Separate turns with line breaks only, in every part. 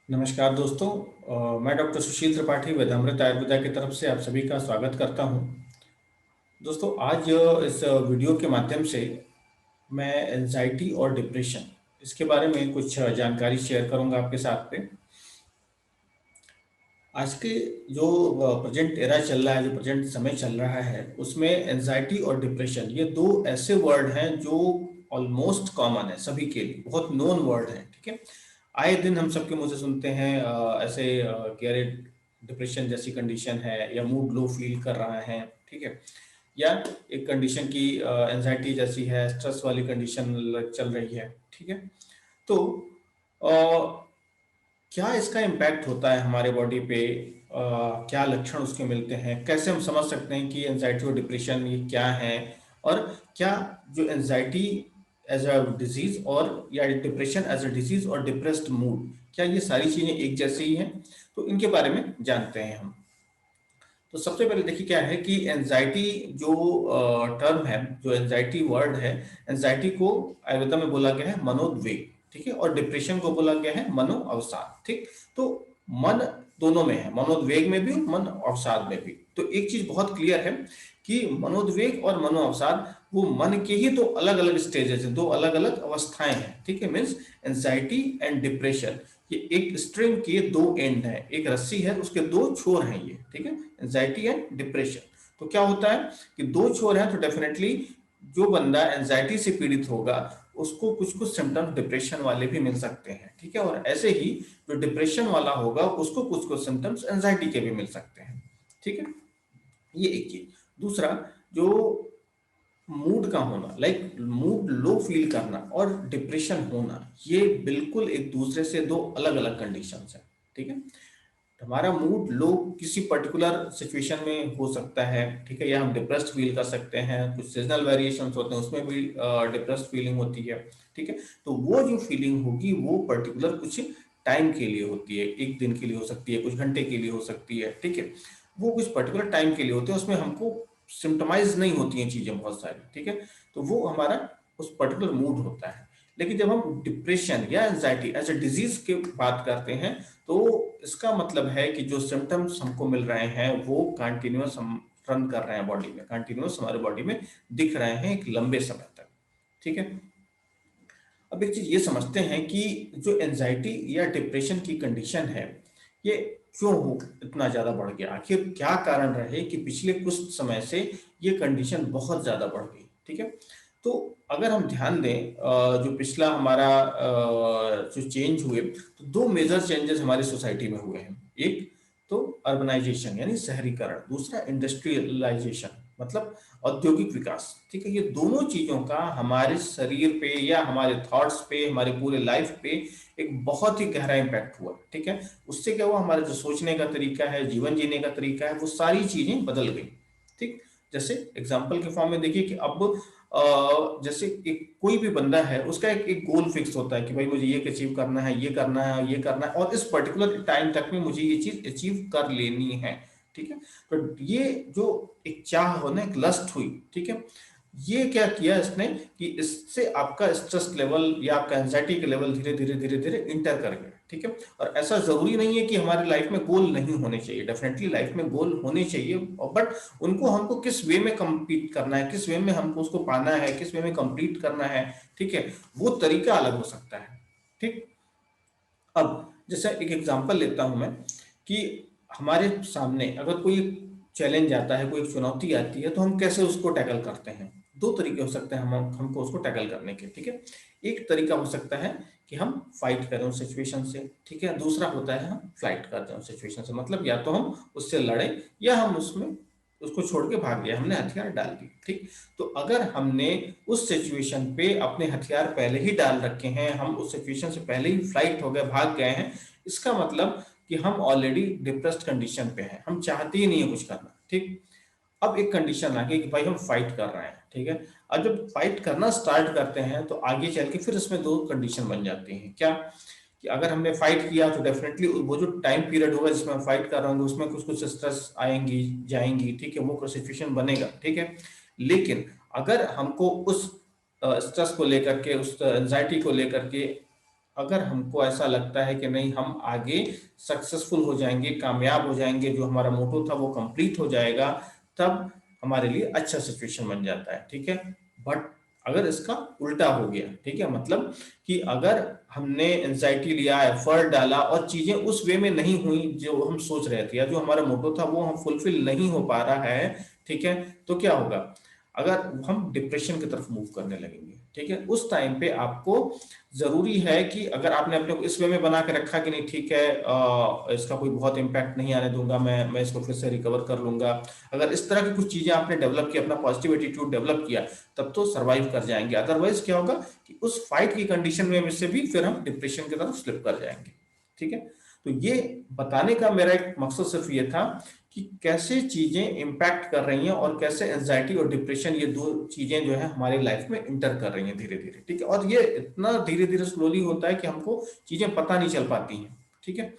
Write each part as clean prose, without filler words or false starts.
नमस्कार दोस्तों। मैं डॉक्टर सुशील त्रिपाठी वेदामृत आयुर्वेदा की तरफ से आप सभी का स्वागत करता हूं। दोस्तों आज इस वीडियो के माध्यम से मैं एंजाइटी और डिप्रेशन इसके बारे में कुछ जानकारी शेयर करूंगा आपके साथ पे। आज के जो प्रेजेंट एरा चल रहा है, जो प्रेजेंट समय चल रहा है, उसमें एंजाइटी और डिप्रेशन ये दो ऐसे वर्ड हैं जो ऑलमोस्ट कॉमन है, सभी के लिए बहुत नोन वर्ड है। ठीक है, आए दिन हम सबके मुंह से सुनते हैं ऐसे कि अरे डिप्रेशन जैसी कंडीशन है या मूड लो फील कर रहा है। ठीक है, या एक कंडीशन की एंजाइटी जैसी है, स्ट्रेस वाली कंडीशन चल रही है। ठीक है, तो क्या इसका इम्पैक्ट होता है हमारे बॉडी पे, क्या लक्षण उसके मिलते हैं, कैसे हम समझ सकते हैं कि एंजाइटी और डिप्रेशन ये क्या है, और क्या जो एंजाइटी एज अ डिजीज और या डिप्रेशन एज अ डिजीज और डिप्रेस्ड मूड, क्या ये सारी चीजें एक जैसे ही हैं? तो इनके बारे में जानते हैं हम। तो सबसे पहले देखिए क्या है कि एंजाइटी जो टर्म है, जो एंजाइटी वर्ड है, एंजाइटी को आयुर्वेदा में बोला गया है मनोद्वेग। ठीक है, और डिप्रेशन को बोला गया है मनो अवसाद। ठीक, तो मन दोनों में है, मनोद्वेग में भी और मन अवसाद में भी। तो एक चीज बहुत क्लियर है कि मनोद्वेग और मनो अवसाद वो मन के ही दो अलग अलग स्टेजेस हैं, दो अलग अलग अवस्थाएं हैं। ठीक है, मीन्स एंजाइटी एंड डिप्रेशन ये एक स्ट्रिंग के दो एंड है, एक रस्सी है उसके दो छोर हैं ये। ठीक है, एंजाइटी एंड डिप्रेशन। तो क्या होता है कि दो छोर हैं, तो डेफिनेटली जो बंदा एंजाइटी से पीड़ित होगा उसको कुछ कुछ सिम्टम्स डिप्रेशन वाले भी मिल सकते हैं। ठीक है, और ऐसे ही जो डिप्रेशन वाला होगा उसको कुछ कुछ सिम्टम्स एंजाइटी के भी मिल सकते हैं। ठीक है, ये एक चीज। दूसरा, जो मूड का होना, लाइक मूड लो फील करना और डिप्रेशन होना, ये बिल्कुल एक दूसरे से दो अलग अलग कंडीशंस हैं। ठीक है, हमारा मूड लो किसी पर्टिकुलर सिचुएशन में हो सकता है। ठीक है, या हम डिप्रेस्ड फील कर सकते हैं, कुछ सीजनल वेरिएशंस होते हैं उसमें भी डिप्रेस्ड फीलिंग होती है। ठीक है, तो वो जो फीलिंग होगी वो पर्टिकुलर कुछ टाइम के लिए होती है, एक दिन के लिए हो सकती है, कुछ घंटे के लिए हो सकती है। ठीक है, वो कुछ पर्टिकुलर टाइम के लिए होते हैं, उसमें हमको सिम्टमाइज नहीं होती हैं चीजें बहुत सारी। ठीक है, तो वो हमारा उस पर्टिकुलर मूड होता है। लेकिन जब हम डिप्रेशन या एंजाइटी एज अ डिजीज की बात करते हैं, तो इसका मतलब है कि जो सिम्टम्स हमको मिल रहे हैं वो कंटिन्यूअस हम रन कर रहे हैं बॉडी में, कंटिन्यूअस हमारे बॉडी में दिख रहे हैं एक लंबे समय तक। ठीक है, अब एक चीज ये समझते हैं कि जो एंजाइटी या डिप्रेशन की कंडीशन है ये क्यों हो इतना ज्यादा बढ़ गया, आखिर क्या कारण रहे कि पिछले कुछ समय से ये कंडीशन बहुत ज्यादा बढ़ गई। ठीक है, तो अगर हम ध्यान दें जो पिछला हमारा जो चेंज हुए, तो दो मेजर चेंजेस हमारी सोसाइटी में हुए हैं। एक तो अर्बनाइजेशन यानी शहरीकरण, दूसरा इंडस्ट्रियलाइजेशन मतलब औद्योगिक विकास। ठीक है, ये दोनों चीजों का हमारे शरीर पे या हमारे थॉट्स पे, हमारे पूरे लाइफ पे एक बहुत ही गहरा इम्पैक्ट हुआ। ठीक है, उससे क्या हुआ, हमारा जो सोचने का तरीका है, जीवन जीने का तरीका है, वो सारी चीजें बदल गई। ठीक, जैसे एग्जाम्पल के फॉर्म में देखिए कि अब जैसे एक कोई भी बंदा है उसका एक गोल फिक्स होता है कि भाई मुझे ये अचीव करना है, ये करना है, ये करना है, और इस पर्टिकुलर टाइम तक में मुझे ये चीज अचीव कर लेनी है। ठीक है, तो ये जो एक चाह हो ना, एक लस्ट हुई। ठीक है, ये क्या किया इसने कि इससे आपका स्ट्रेस लेवल या आपका एंजाइटी का लेवल धीरे धीरे धीरे धीरे इंटर कर गया। ठीक है, और ऐसा जरूरी नहीं है कि हमारी लाइफ में गोल नहीं होने चाहिए, डेफिनेटली लाइफ में गोल होने चाहिए, बट उनको हमको किस वे में कंप्लीट करना है, किस वे में हमको उसको पाना है, किस वे में कंप्लीट करना है। ठीक है, वो तरीका अलग हो सकता है। ठीक, अब जैसे एक एग्जांपल लेता हूं मैं कि हमारे सामने अगर कोई चैलेंज आता है, कोई चुनौती आती है, तो हम कैसे उसको टैकल करते हैं। दो तरीके हो सकते हैं हमको उसको टैकल करने के। ठीक है, एक तरीका हो सकता है कि हम फाइट करें उस सिचुएशन से। ठीक है, दूसरा होता है हम फ्लाइट करते हैं उस सिचुएशन से, मतलब या तो हम उससे लड़े या हम उसमें उसको छोड़ के भाग गए, हमने हथियार डाल दिए। ठीक, तो अगर हमने उस सिचुएशन पे अपने हथियार पहले ही डाल रखे हैं, हम उस सिचुएशन से पहले ही फ्लाइट हो गए, भाग गए हैं, इसका मतलब कि हम ऑलरेडी डिप्रेस्ड कंडीशन पे हैं, हम चाहते ही नहीं है कुछ करना। ठीक, अब एक कंडीशन आ गई कि भाई हम फाइट कर रहे हैं। ठीक है, अब जब फाइट करना स्टार्ट करते हैं तो आगे चल के फिर इसमें दो कंडीशन बन जाती हैं। क्या कि अगर हमने फाइट किया तो डेफिनेटली वो जो टाइम पीरियड होगा जिसमें हम फाइट कर रहे होंगे उसमें कुछ कुछ स्ट्रेस आएंगी जाएंगी। ठीक है, वो सिचुएशन बनेगा। ठीक है, लेकिन अगर हमको उस स्ट्रेस को लेकर के, उस एंजाइटी को लेकर के अगर हमको ऐसा लगता है कि नहीं हम आगे सक्सेसफुल हो जाएंगे, कामयाब हो जाएंगे, जो हमारा मोटो था वो कंप्लीट हो जाएगा, तब हमारे लिए अच्छा सिचुएशन बन जाता है। ठीक है, बट अगर इसका उल्टा हो गया, ठीक है, मतलब कि अगर हमने एंजाइटी लिया, एफर्ट डाला और चीजें उस वे में नहीं हुई जो हम सोच रहे थे, या जो हमारा मोटो था वो हम फुलफिल नहीं हो पा रहा है, ठीक है, तो क्या होगा? अगर हम डिप्रेशन की तरफ मूव करने लगेंगे, ठीक है, उस टाइम पे आपको जरूरी है कि अगर आपने अपने को इस वे में बना के रखा कि नहीं ठीक है, इसका कोई बहुत इंपैक्ट नहीं आने दूंगा, मैं इसको फिर से रिकवर कर लूंगा, अगर इस तरह की कुछ चीजें आपने डेवलप की, अपना पॉजिटिव एटीट्यूड डेवलप किया, तब तो सरवाइव कर जाएंगे। अदरवाइज क्या होगा कि उस फाइट की कंडीशन में से भी फिर हम डिप्रेशन की तरफ स्लिप कर जाएंगे। ठीक है, तो ये बताने का मेरा एक मकसद सिर्फ ये था कि कैसे चीजें इंपैक्ट कर रही हैं और कैसे एंजाइटी और डिप्रेशन, ये दो चीजें जो है हमारी लाइफ में इंटर कर रही हैं धीरे धीरे। ठीक है, और ये इतना धीरे धीरे स्लोली होता है कि हमको चीजें पता नहीं चल पाती हैं। ठीक है,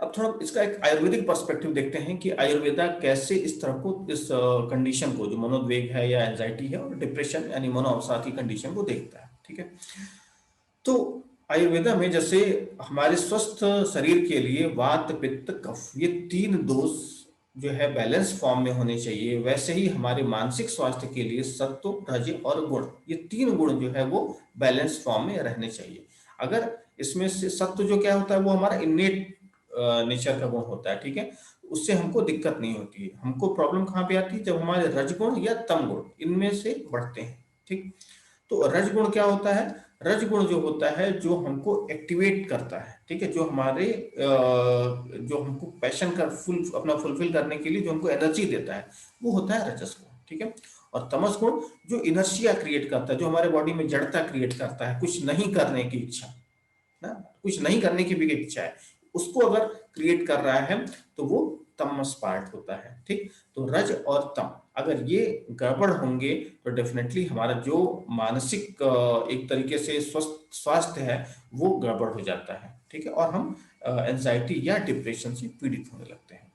अब थोड़ा इसका एक आयुर्वेदिक पर्सपेक्टिव देखते हैं कि आयुर्वेदा कैसे इस तरह को, इस कंडीशन को, जो मनोद्वेग है या एंजाइटी है और डिप्रेशन यानी मनोअवसाद की कंडीशन को देखता है। ठीक है, तो आयुर्वेदा में जैसे हमारे स्वस्थ शरीर के लिए वात पित्त कफ, ये तीन दोष जो है बैलेंस फॉर्म में होने चाहिए, वैसे ही हमारे मानसिक स्वास्थ्य के लिए सत्व रज और गुण, ये तीन गुण जो है वो बैलेंस फॉर्म में रहने चाहिए। अगर इसमें से सत्व जो क्या होता है वो हमारा इन्नेट नेचर का गुण होता है। ठीक है, उससे हमको दिक्कत नहीं होती है। हमको प्रॉब्लम कहाँ पे आती है? जब हमारे रजगुण या तम गुण इनमें से बढ़ते हैं। ठीक, तो रजगुण क्या होता है? रजगुण जो होता है जो हमको एक्टिवेट करता है, ठीक है, जो हमारे जो हमको पैशन का अपना फुलफिल करने के लिए जो हमको एनर्जी देता है, वो होता है रजस गुण। ठीक है, और तमस गुण जो इनर्शिया क्रिएट करता है, जो हमारे बॉडी में जड़ता क्रिएट करता है, कुछ नहीं करने की इच्छा ना, कुछ नहीं करने की भी इच्छा है, उसको अगर क्रिएट कर रहा है तो वो तमस पार्ट होता है। ठीक, तो रज और तम अगर ये गड़बड़ होंगे तो डेफिनेटली हमारा जो मानसिक एक तरीके से स्वस्थ स्वास्थ्य है वो गड़बड़ हो जाता है। ठीक है, और हम एंजाइटी या डिप्रेशन से पीड़ित होने लगते हैं।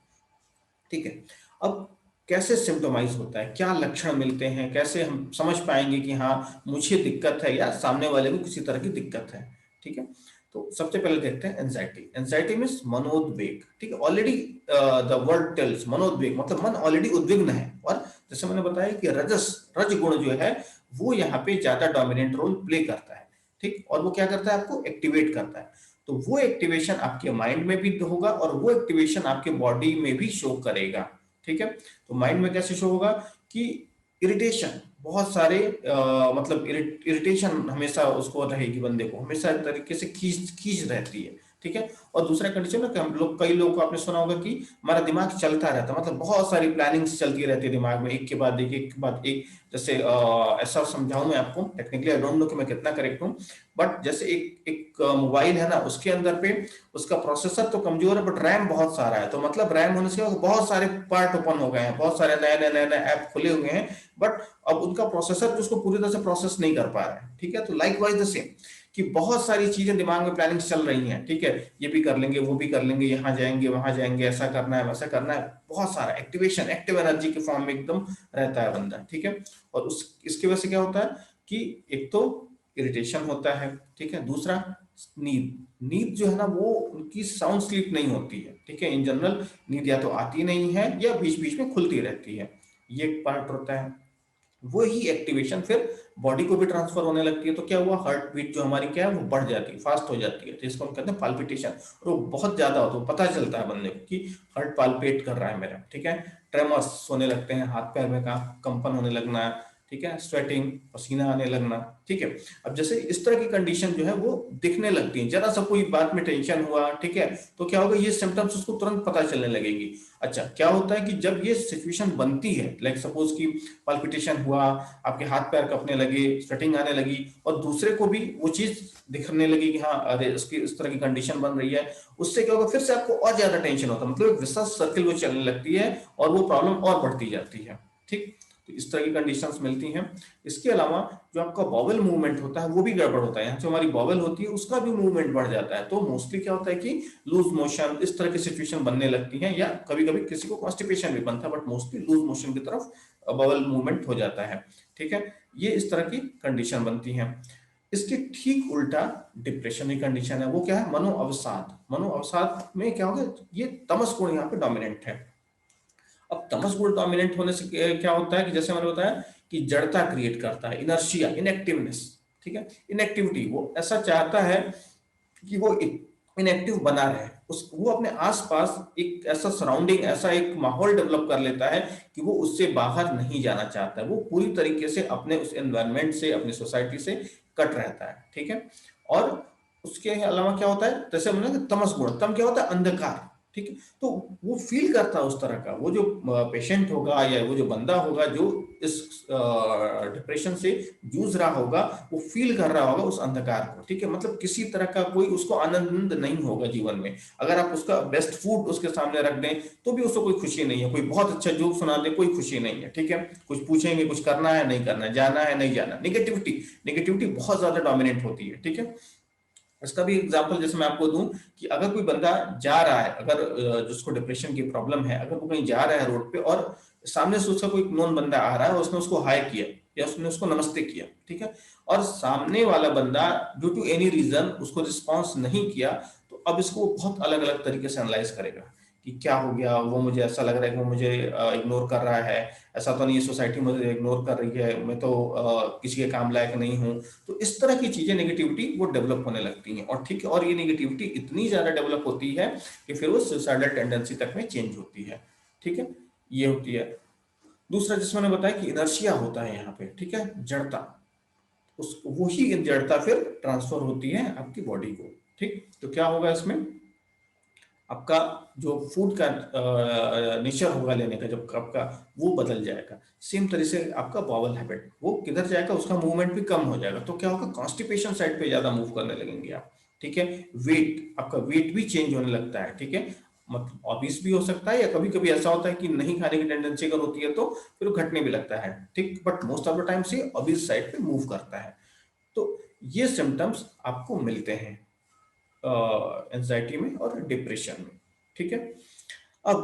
ठीक है, अब कैसे सिम्टोमाइज होता है, क्या लक्षण मिलते हैं, कैसे हम समझ पाएंगे कि हाँ मुझे दिक्कत है या सामने वाले को किसी तरह की दिक्कत है? ठीक है, तो सबसे पहले देखते हैं एंजाइटी। Anxiety means मनोद्वेग। ठीक है, ऑलरेडी द वर्ड टेल्स मनोद्वेग मतलब मन ऑलरेडी उद्विग्न है, और जैसे मैंने बताया कि रज गुण जो है वो यहाँ पे ज्यादा डोमिनेंट रोल प्ले करता है। ठीक, और वो क्या करता है? आपको एक्टिवेट करता है। तो वो एक्टिवेशन आपके माइंड में भी होगा और वो एक्टिवेशन आपके बॉडी में भी शो करेगा। ठीक है, तो माइंड में कैसे शो होगा कि इरिटेशन, बहुत सारे मतलब इरिटेशन हमेशा उसको रहेगी, बंदे को हमेशा एक तरीके से खींच खींच रहती है। ठीक है, और दूसरा कंडीशन ना कि हम लोग, कई लोगों को आपने सुना होगा कि हमारा दिमाग चलता रहता है, मतलब बहुत सारी प्लानिंग्स चलती रहती है दिमाग में, एक के बाद एक के बाद एक। जैसे ऐसा समझाऊं मैं आपको, टेक्निकली आई डोंट नो कि मैं कितना करेक्ट हूँ, बट जैसे एक एक मोबाइल है ना, उसके अंदर पे उसका प्रोसेसर तो कमजोर है बट रैम बहुत सारा है, तो मतलब रैम होने से बहुत सारे पार्ट ओपन हो गए हैं, बहुत सारे नए नए ऐप खुले हुए हैं, बट अब उनका प्रोसेसर उसको पूरी तरह से प्रोसेस नहीं कर पा रहा है। ठीक है, तो लाइक वाइज द सेम कि बहुत सारी चीजें दिमाग में प्लानिंग चल रही हैं। ठीक है, ये भी कर लेंगे, वो भी कर लेंगे, यहाँ जाएंगे वहां जाएंगे, ऐसा करना है वैसा करना है, बहुत सारा एक्टिवेशन, एक्टिव एनर्जी के फॉर्म में एकदम रहता है बंदा। ठीक है, और उस इसकी वजह से क्या होता है कि एक तो इरिटेशन होता है, ठीक है, दूसरा नींद, नींद जो है ना वो उनकी साउंड स्लीप नहीं होती है। ठीक है, इन जनरल नींद या तो आती नहीं है या बीच बीच में खुलती रहती है, ये एक पार्ट होता है। वो ही एक्टिवेशन फिर बॉडी को भी ट्रांसफर होने लगती है, तो क्या हुआ, हार्ट बीट जो हमारी क्या है वो बढ़ जाती है, फास्ट हो जाती है, तो इसको हम कहते हैं पाल्पिटेशन, और वो बहुत ज्यादा हो तो पता चलता है बंदे को कि हार्ट पाल्पेट कर रहा है मेरा। ठीक है, ट्रेमर्स होने लगते हैं, हाथ पैर में का कंपन होने लगना, ठीक है, स्वेटिंग, पसीना आने लगना। ठीक है, अब जैसे इस तरह की कंडीशन जो है वो दिखने लगती है, जरा सा कोई बात में टेंशन हुआ, ठीक है, तो क्या होगा, ये सिम्टम्स उसको तुरंत पता चलने लगेगी। अच्छा, क्या होता है कि जब ये सिचुएशन बनती है, लाइक सपोज कि पल्पिटेशन हुआ, आपके हाथ पैर कांपने लगे, स्वेटिंग आने लगी, और दूसरे को भी वो चीज दिखने लगी कि हाँ अरे इसकी इस तरह की कंडीशन बन रही है, उससे क्या होगा, फिर से आपको और ज्यादा टेंशन होता है, मतलब एक विशेष सर्किल वो चलने लगती है और वो प्रॉब्लम और बढ़ती जाती है। ठीक, तो इस तरह की कंडीशंस मिलती हैं। इसके अलावा जो आपका बॉवल मूवमेंट होता है वो भी गड़बड़ होता है, यहाँ जो हमारी बॉवल होती है उसका भी मूवमेंट बढ़ जाता है, तो मोस्टली क्या होता है कि लूज मोशन, इस तरह की सिचुएशन बनने लगती है, या कभी कभी किसी को कॉन्स्टिपेशन भी बनता है, बट मोस्टली लूज मोशन की तरफ बबल मूवमेंट हो जाता है। ठीक है, ये इस तरह की कंडीशन बनती है। इसके ठीक उल्टा डिप्रेशन की कंडीशन है, वो क्या है, मनोअवसाद। मनोअवसाद में क्या होगा, ये तमस गुण यहाँ पे डोमिनेंट है। अब तमस गुण डोमिनेंट होने से क्या होता है कि जैसे मैंने बताया कि जड़ता क्रिएट करता है, इनर्शिया, इनएक्टिवनेस, ठीक है, इनएक्टिविटी। वो ऐसा चाहता है कि वो इनएक्टिव बना रहे, उस वो अपने आसपास एक ऐसा सराउंडिंग, ऐसा एक माहौल डेवलप कर लेता है कि वो उससे बाहर नहीं जाना चाहता है। वो पूरी तरीके से अपने उस एनवायरनमेंट से, अपनी सोसाइटी से कट रहता है, ठीक है। और उसके अलावा क्या होता है, जैसे हमने तमस गुण, तम क्या होता है, अंधकार, ठीक है। तो वो फील करता है उस तरह का, वो जो पेशेंट होगा या वो जो बंदा होगा जो इस डिप्रेशन से जूझ रहा होगा, वो फील कर रहा होगा उस अंधकार को, ठीक है। मतलब किसी तरह का कोई उसको आनंद नहीं होगा जीवन में। अगर आप उसका बेस्ट फूड उसके सामने रख दें तो भी उसको कोई खुशी नहीं है, कोई बहुत अच्छा जोक सुना दे कोई खुशी नहीं है, ठीक है। कुछ पूछेंगे, कुछ करना है नहीं करना है, जाना है नहीं जाना, निगेटिविटी, निगेटिविटी बहुत ज्यादा डोमिनेट होती है, ठीक है। इसका भी एग्जांपल जैसे मैं आपको दूं कि अगर कोई बंदा जा रहा है, अगर जिसको डिप्रेशन की प्रॉब्लम है, अगर वो कहीं जा रहा है रोड पे और सामने से उसका कोई नोन बंदा आ रहा है और उसने उसको हाय किया या उसने उसको नमस्ते किया, ठीक है, और सामने वाला बंदा ड्यू टू एनी रीजन उसको रिस्पॉन्स नहीं किया, तो अब इसको बहुत अलग अलग तरीके से एनालाइज करेगा कि क्या हो गया, वो मुझे ऐसा लग रहा है कि वो मुझे इग्नोर कर रहा है, ऐसा तो नहीं है सोसाइटी मुझे इग्नोर कर रही है, मैं तो किसी के काम लायक नहीं हूँ। तो इस तरह की चीजें, नेगेटिविटी वो डेवलप होने लगती हैं, और ठीक है, और ये नेगेटिविटी इतनी ज्यादा डेवलप होती है कि फिर वो सुसाइडल टेंडेंसी तक में चेंज होती है, ठीक है, ये होती है। दूसरा जिसमें मैंने बताया कि इनर्शिया होता है यहाँ पे, ठीक है, जड़ता, उस वही जड़ता फिर ट्रांसफर होती है आपकी बॉडी को, ठीक। तो क्या होगा इसमें, आपका जो फूड का नेचर होगा लेने का, जब आपका वो बदल जाएगा, सेम तरह से आपका बावल हैबिट वो किधर जाएगा, उसका मूवमेंट भी कम हो जाएगा। तो क्या होगा, कॉन्स्टिपेशन साइड पे ज्यादा मूव करने लगेंगे आप, ठीक है। वेट, आपका वेट भी चेंज होने लगता है, ठीक है। मतलब ऑबिस भी हो सकता है, या कभी कभी ऐसा होता है कि नहीं खाने की टेंडेंसी अगर होती है तो फिर वो घटने भी लगता है, ठीक, but most of the time से ऑबिस साइड पे मूव करता है। तो ये सिम्टम्स आपको मिलते हैं एंजाइटी में और डिप्रेशन में, ठीक है। अब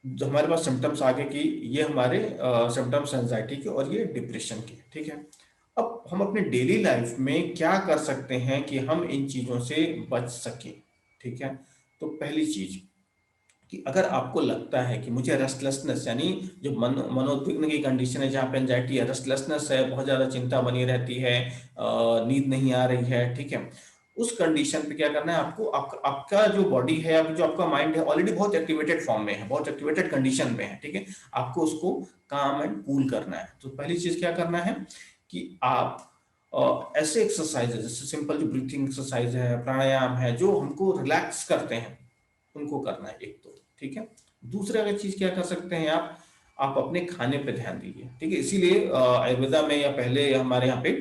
जो हमारे पास सिम्टम्स आगे की, ये हमारे सिम्टम्स एंजाइटी के और ये डिप्रेशन के, ठीक है। अब हम अपने डेली लाइफ में क्या कर सकते हैं कि हम इन चीजों से बच सकें, ठीक है। तो पहली चीज कि अगर आपको लगता है कि मुझे रेस्टलेसनेस, यानी जो मनोद्विग्न की कंडीशन है जहाँ पे एंजाइटी है, रेस्टलेसनेस है, बहुत ज्यादा चिंता बनी रहती है, नींद नहीं आ रही है, ठीक है, उस कंडीशन पे क्या करना है आपको, आपका जो बॉडी है, जो आपका माइंड है ऑलरेडी बहुत एक्टिवेटेड फॉर्म में है, बहुत एक्टिवेटेड कंडीशन में है, ठीक है। आपको उसको काम एंड कूल करना है। तो पहली चीज क्या करना है कि आप ऐसे एक्सरसाइज, जैसे सिंपल जो ब्रीथिंग एक्सरसाइज है, प्राणायाम है, जो हमको रिलैक्स करते हैं, उनको करना है एक तो, ठीक है। दूसरा अगर चीज क्या कर सकते हैं आप अपने खाने पे ध्यान दीजिए, ठीक है। इसीलिए आयुर्वेदा में या पहले हमारे यहाँ पे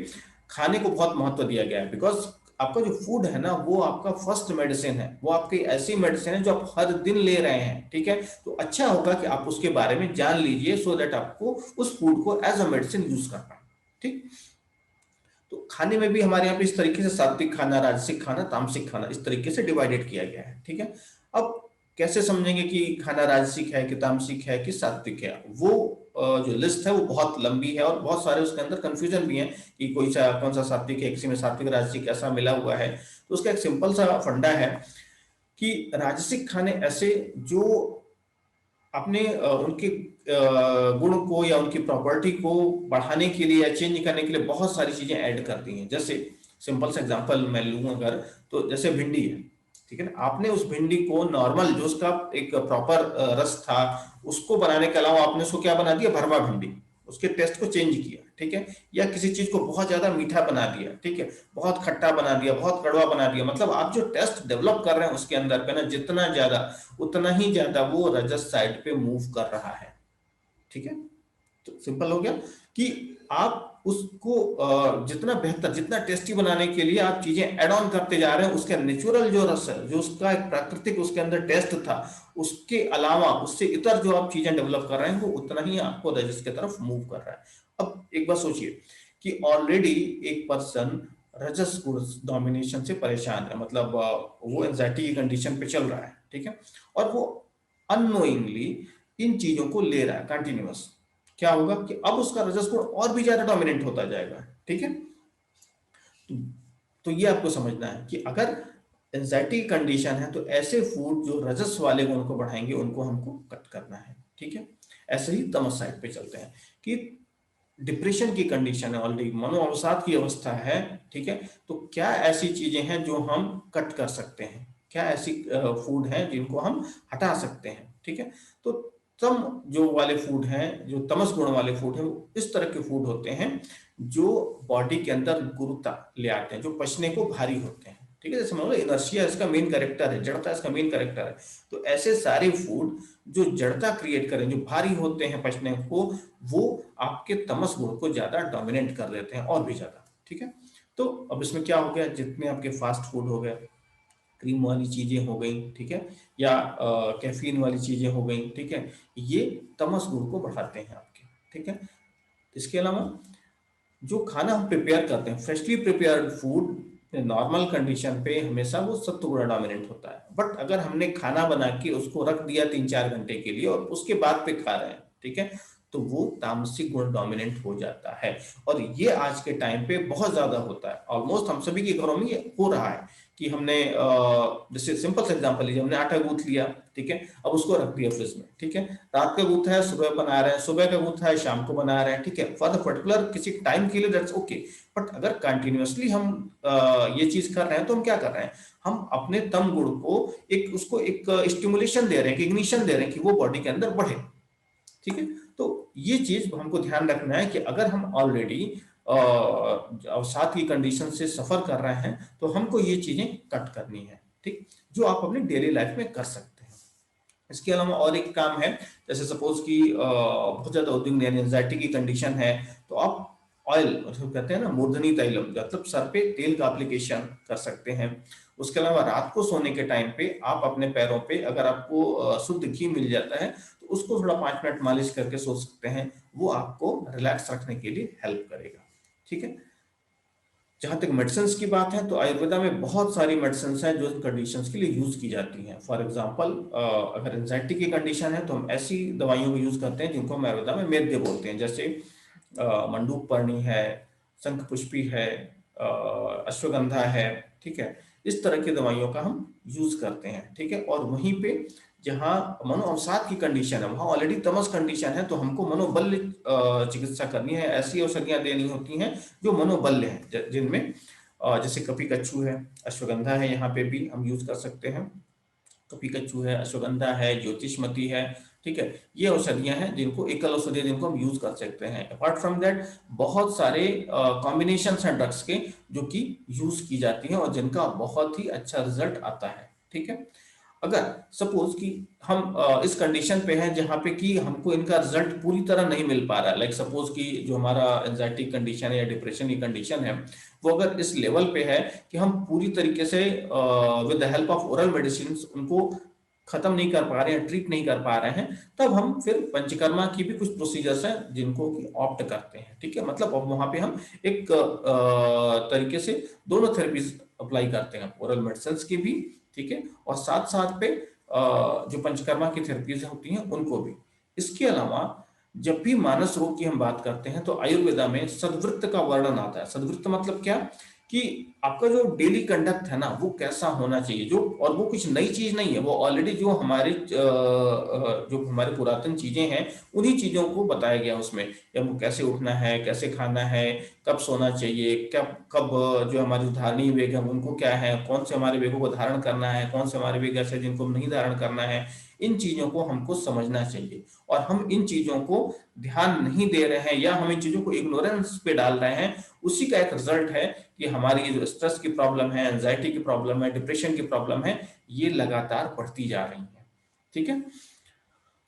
खाने को बहुत महत्व दिया गया है, बिकॉज आपका जो फूड है ना वो आपका फर्स्ट मेडिसिन है, वो आपकी ऐसी मेडिसिन है जो आप हर दिन ले रहे हैं, ठीक है। तो अच्छा होगा कि आप उसके बारे में जान लीजिए, सो दैट आपको उस फूड को एज अ मेडिसिन यूज कर पाए, ठीक। तो खाने में भी हमारे यहाँ पे इस तरीके से सात्विक खाना, राजसिक खाना, तामसिक खाना, इस तरीके से डिवाइडेड किया गया है, ठीक है। अब कैसे समझेंगे कि खाना राजसिक है कि तामसिक है कि सात्विक है, वो जो लिस्ट है वो बहुत लंबी है और बहुत सारे उसके अंदर कंफ्यूजन भी है कि कोई सा कौन सा सात्विक है, किसी में सात्विक राजसिक ऐसा मिला हुआ है। तो उसका एक सिंपल सा फंडा है कि राजसिक खाने ऐसे जो अपने उनके गुण को या उनकी प्रॉपर्टी को बढ़ाने के लिए या चेंज करने के लिए बहुत सारी चीजें ऐड कर दी हैं। जैसे सिंपल सा एग्जांपल मैं लूं अगर, तो जैसे भिंडी है, ठीक है ना, आपने उस भिंडी को नॉर्मल जो उसका एक प्रॉपर रस था उसको बनाने के अलावा आपने उसको क्या बना दिया, भरवा भिंडी, उसके टेस्ट को चेंज किया, ठीक है। या किसी चीज को बहुत ज्यादा मीठा बना दिया, ठीक है, बहुत खट्टा बना दिया, बहुत कड़वा बना दिया, मतलब आप जो टेस्ट डेवलप कर रहे हैं उसके अंदर पे ना जितना ज्यादा, उतना ही ज्यादा वो रजस साइड पे मूव कर रहा है, ठीक है। तो सिंपल हो गया कि आप उसको जितना बेहतर, जितना टेस्टी बनाने के लिए आप चीजें ऐड ऑन करते जा रहे हैं, उसका नेचुरल जो रस है, जो उसका एक प्राकृतिक उसके अंदर टेस्ट था, उसके अलावा उससे इतर जो आप चीजें डेवलप कर रहे हैं वो उतना ही आपको रजस की तरफ मूव कर रहा है। अब एक बात सोचिए कि ऑलरेडी एक पर्सन रजस गुण डोमिनेशन से परेशान है, मतलब वो एंजाइटी की कंडीशन पे चल रहा है, ठीक है, और वो अननोइंगली इन चीजों को ले रहा है कंटिन्यूअस, क्या होगा कि अब उसका रजस गुण और भी ज्यादा डोमिनेंट होता जाएगा, ठीक है। तो, तो ये आपको समझना है कि अगर एंजाइटी की कंडीशन है तो ऐसे फूड जो रजस वाले गुण को बढ़ाएंगे उनको हमको कट करना है, ठीक है। ऐसे ही तमस साइड पे चलते हैं कि डिप्रेशन की कंडीशन है, ऑलरेडी मनोअवसाद की अवस्था है, ठीक है। तो क्या ऐसी चीजें हैं जो हम कट कर सकते हैं, क्या ऐसी फूड है जिनको हम हटा सकते हैं, ठीक है। तो तम जो वाले फूड हैं, जो तमस गुण वाले फूड हैं, वो इस तरह के फूड होते हैं जो बॉडी के अंदर गुरुता ले आते हैं, जो पचने को भारी होते हैं, ठीक है। जैसे मान लो इनर्शिया इसका मेन कैरेक्टर है, जड़ता इसका मेन कैरेक्टर है। तो ऐसे सारे फूड जो जड़ता क्रिएट करें, जो भारी होते हैं पचने को, वो आपके तमस गुण को ज्यादा डोमिनेट कर देते हैं और भी ज्यादा, ठीक है। तो अब इसमें क्या हो गया, जितने आपके फास्ट फूड हो गए, क्रीम वाली चीजें हो गई, ठीक है, या कैफीन वाली चीजें हो गई, ठीक है, ये तमस गुण को बढ़ाते हैं आपके, ठीक है। इसके अलावा जो खाना हम प्रिपेयर करते हैं, freshly prepared food normal condition पे हमेशा वो सत्व गुण डोमिनेंट होता है। बट अगर हमने खाना बना के उसको रख दिया 3-4 घंटे के लिए और उसके बाद पे खा रहे हैं, ठीक है, तो वो तामसिक गुण डोमिनेंट हो जाता है। और ये आज के टाइम पे बहुत ज्यादा होता है, ऑलमोस्ट हम सभी के घरों में ये हो रहा है कि हमने जैसे सिंपल सा एग्जांपल लीजिए, हमने आटा गूंथ लिया, ठीक है, अब उसको रख दिया फ्रिज में, ठीक है, रात का गूंथा है सुबह बना रहे हैं, सुबह का गूंथा है शाम को बना रहे हैं, ठीक है, फॉर द पर्टिकुलर किसी टाइम के लिए दैट्स ओके। बट अगर कंटिन्यूअसली हम ये चीज कर रहे हैं तो हम क्या कर रहे हैं, हम अपने तम गुण को उसको एक स्टिमुलेशन दे रहे हैं, इग्निशन दे रहे हैं कि वो बॉडी के अंदर बढ़े, ठीक है। तो ये चीज हमको ध्यान रखना है कि अगर हम ऑलरेडी अवसाद की कंडीशन से सफर कर रहे हैं तो हमको ये चीजें कट करनी है, ठीक, जो आप अपनी डेली लाइफ में कर सकते हैं। इसके अलावा और एक काम है, जैसे सपोज कि बहुत ज्यादा उद्विग्न यानी एंजाइटी की कंडीशन है, तो आप ऑयल, मतलब कहते हैं ना मूर्धनी तैलम, मतलब सर पे तेल का एप्लीकेशन कर सकते हैं। उसके अलावा रात को सोने के टाइम पे आप अपने पैरों पे अगर आपको शुद्ध घी मिल जाता है तो उसको थोड़ा 5 मिनट मालिश करके सो सकते हैं, वो आपको रिलैक्स रखने के लिए हेल्प करेगा, ठीक है। जहां तक मेडिसिन की बात है तो आयुर्वेदा में बहुत सारी मेडिसिन हैं जो इन कंडीशंस के लिए यूज की जाती हैं। फॉर एग्जांपल अगर एंजाइटी की कंडीशन है तो हम ऐसी दवाइयों को यूज करते हैं जिनको हम आयुर्वेदा में मेद्य बोलते हैं, जैसे मंडूक पर्णी है, शंख पुष्पी है, अश्वगंधा है, ठीक है। इस तरह की दवाइयों का हम यूज करते हैं, ठीक है। और वहीं पे जहाँ मनोअवसाद की कंडीशन है, वहां ऑलरेडी तमस कंडीशन है, तो हमको मनोबल चिकित्सा करनी है, ऐसी औषधियां देनी होती हैं जो मनोबल्य है, जिनमें जैसे कपी कच्छू है, अश्वगंधा है, यहाँ पे भी हम यूज कर सकते हैं। कपी कच्छू है, अश्वगंधा है, ज्योतिषमती है, ठीक है, ये औषधियां हैं जिनको एकल औषधि जिनको हम यूज कर सकते हैं। अपार्ट फ्रॉम दैट बहुत सारे कॉम्बिनेशन हैं ड्रग्स के जो कि यूज की जाती हैं और जिनका बहुत ही अच्छा रिजल्ट आता है, ठीक है। अगर सपोज कि हम इस कंडीशन पे हैं जहां पे कि हमको इनका रिजल्ट पूरी तरह नहीं मिल पा रहा है, लाइक सपोज कि जो हमारा एंजाइटी कंडीशन है या डिप्रेशन की कंडीशन है वो अगर इस लेवल पे है कि हम पूरी तरीके से with the help of oral medicine उनको खत्म नहीं कर पा रहे हैं, ट्रीट नहीं कर पा रहे हैं, तब हम फिर पंचकर्मा की भी कुछ प्रोसीजर्स हैं जिनको कि ऑप्ट करते हैं, ठीक है। मतलब अब वहां पे हम एक तरीके से दोनों थेरेपीज अप्लाई करते हैं, ओरल मेडिसिन की भी, ठीक है, और साथ साथ पे जो पंचकर्मा की थेरेपीज होती हैं उनको भी। इसके अलावा जब भी मानस रोग की हम बात करते हैं तो आयुर्वेदा में सद्वृत्त का वर्णन आता है। सद्वृत्त मतलब क्या, कि आपका जो डेली कंडक्ट है ना वो कैसा होना चाहिए, जो, और वो कुछ नई चीज नहीं है, वो ऑलरेडी जो हमारे जो हमारे पुरातन चीजें हैं उन्हीं चीजों को बताया गया उसमें, हमको कैसे उठना है, कैसे खाना है, कब सोना चाहिए, कब कब जो हमारे धारणीय वेग है उनको क्या है, कौन से हमारे वेगों को धारण करना है, कौन से हमारे वेग ऐसे जिनको नहीं धारण करना है, इन चीजों को हमको समझना चाहिए। और हम इन चीजों को ध्यान नहीं दे रहे हैं या हम इन चीजों को इग्नोरेंस पे डाल रहे हैं, उसी का एक रिजल्ट है कि हमारी जो स्ट्रेस की प्रॉब्लम है, एंजाइटी की प्रॉब्लम है, डिप्रेशन की प्रॉब्लम है, ये लगातार बढ़ती जा रही है, ठीक है।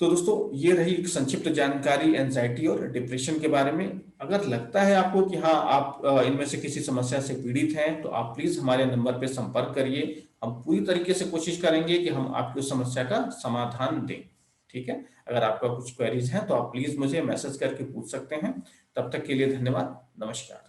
तो दोस्तों ये रही एक संक्षिप्त जानकारी एंजाइटी और डिप्रेशन के बारे में। अगर लगता है आपको कि हाँ आप इनमें से किसी समस्या से पीड़ित हैं तो आप प्लीज हमारे नंबर पर संपर्क करिए, हम पूरी तरीके से कोशिश करेंगे कि हम आपकी उस समस्या का समाधान दें, ठीक है। अगर आपका कुछ क्वेरीज हैं तो आप प्लीज मुझे मैसेज करके पूछ सकते हैं। तब तक के लिए धन्यवाद, नमस्कार।